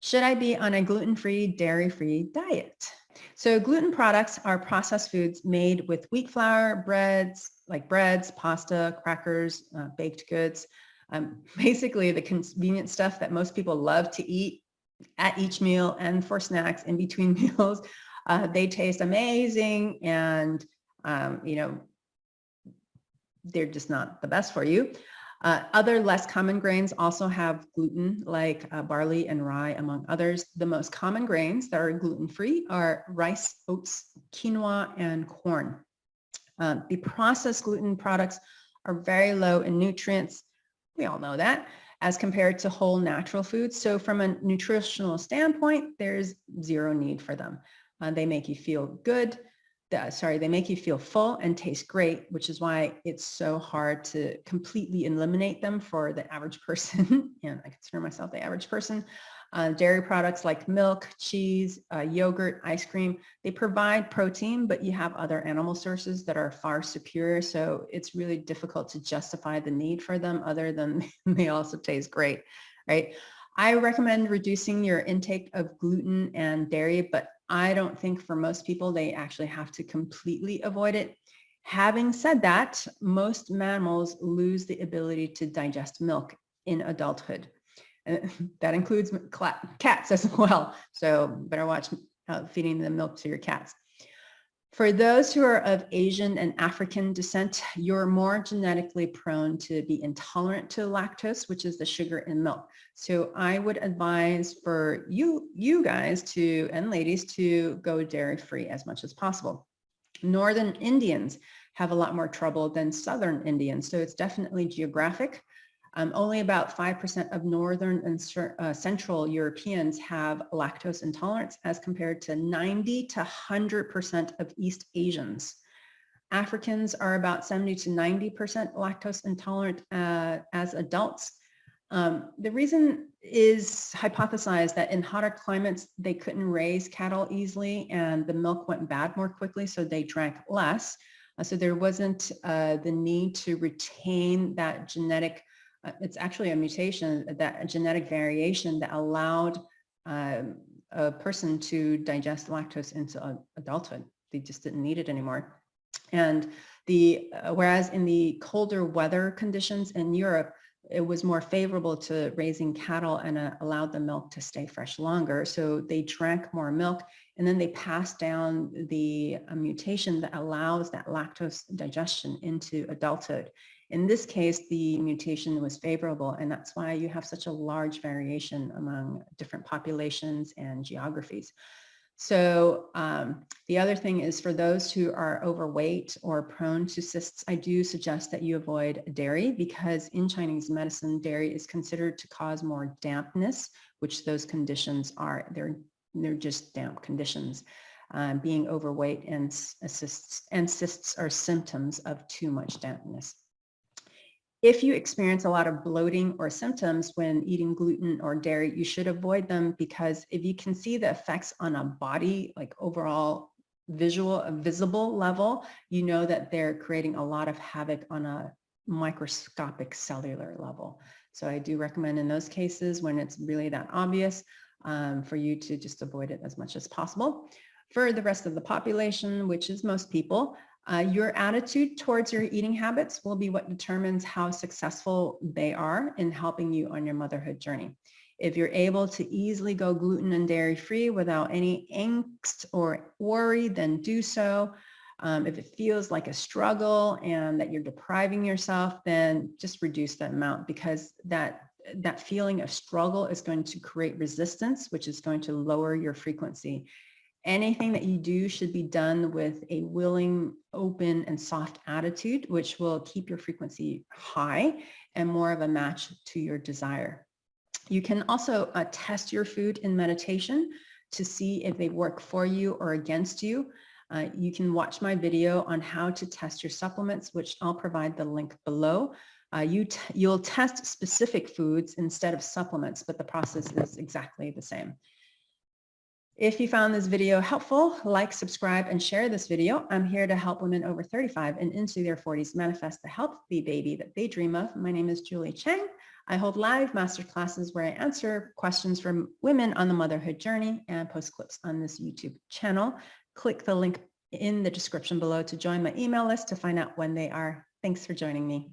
Should I be on a gluten-free, dairy-free diet? So gluten products are processed foods made with wheat flour, breads, pasta, crackers, baked goods, basically the convenient stuff that most people love to eat at each meal and for snacks in between meals. They taste amazing and, you know, they're just not the best for you. Other less common grains also have gluten, like barley and rye, among others. The most common grains that are gluten-free are rice, oats, quinoa, and corn. The processed gluten products are very low in nutrients. We all know that, as compared to whole natural foods. So from a nutritional standpoint, there's zero need for them. They make you feel good. They make you feel full and taste great, which is why it's so hard to completely eliminate them for the average person. And I consider myself the average person. Dairy products like milk, cheese, yogurt, ice cream, they provide protein, but you have other animal sources that are far superior. So it's really difficult to justify the need for them other than they also taste great, right? I recommend reducing your intake of gluten and dairy, but I don't think for most people they actually have to completely avoid it. Having said that, most mammals lose the ability to digest milk in adulthood. And that includes cats as well. So better watch feeding the milk to your cats. For those who are of Asian and African descent, you're more genetically prone to be intolerant to lactose, which is the sugar in milk. So I would advise for you guys to, and ladies, to go dairy-free as much as possible. Northern Indians have a lot more trouble than Southern Indians. So it's definitely geographic. Only about 5% of Northern and Central Europeans have lactose intolerance as compared to 90 to 100% of East Asians. Africans are about 70 to 90% lactose intolerant as adults. The reason is hypothesized that in hotter climates, they couldn't raise cattle easily and the milk went bad more quickly, so they drank less. So there wasn't the need to retain that genetic it's actually a mutation, that genetic variation that allowed a person to digest lactose into adulthood. They just didn't need it anymore. And whereas in the colder weather conditions in Europe, it was more favorable to raising cattle and allowed the milk to stay fresh longer. So they drank more milk and then they passed down the mutation that allows that lactose digestion into adulthood. In this case, the mutation was favorable, and that's why you have such a large variation among different populations and geographies. So the other thing is for those who are overweight or prone to cysts, I do suggest that you avoid dairy because in Chinese medicine, dairy is considered to cause more dampness, which those conditions are. They're just damp conditions. Being overweight and cysts are symptoms of too much dampness. If you experience a lot of bloating or symptoms when eating gluten or dairy, you should avoid them because if you can see the effects on a body, like overall visible level, you know that they're creating a lot of havoc on a microscopic cellular level. So I do recommend in those cases when it's really that obvious for you to just avoid it as much as possible. For the rest of the population, which is most people, your attitude towards your eating habits will be what determines how successful they are in helping you on your motherhood journey. If you're able to easily go gluten and dairy free without any angst or worry, then do so. If it feels like a struggle and that you're depriving yourself, then just reduce the amount because that feeling of struggle is going to create resistance, which is going to lower your frequency. Anything that you do should be done with a willing, open, and soft attitude, which will keep your frequency high and more of a match to your desire. You can also test your food in meditation to see if they work for you or against you. You can watch my video on how to test your supplements, which I'll provide the link below. You'll test specific foods instead of supplements, but the process is exactly the same. If you found this video helpful, like, subscribe, and share this video. I'm here to help women over 35 and into their 40s manifest the healthy baby that they dream of. My name is Julie Cheng. I hold live masterclasses where I answer questions from women on the motherhood journey and post clips on this YouTube channel. Click the link in the description below to join my email list to find out when they are. Thanks for joining me.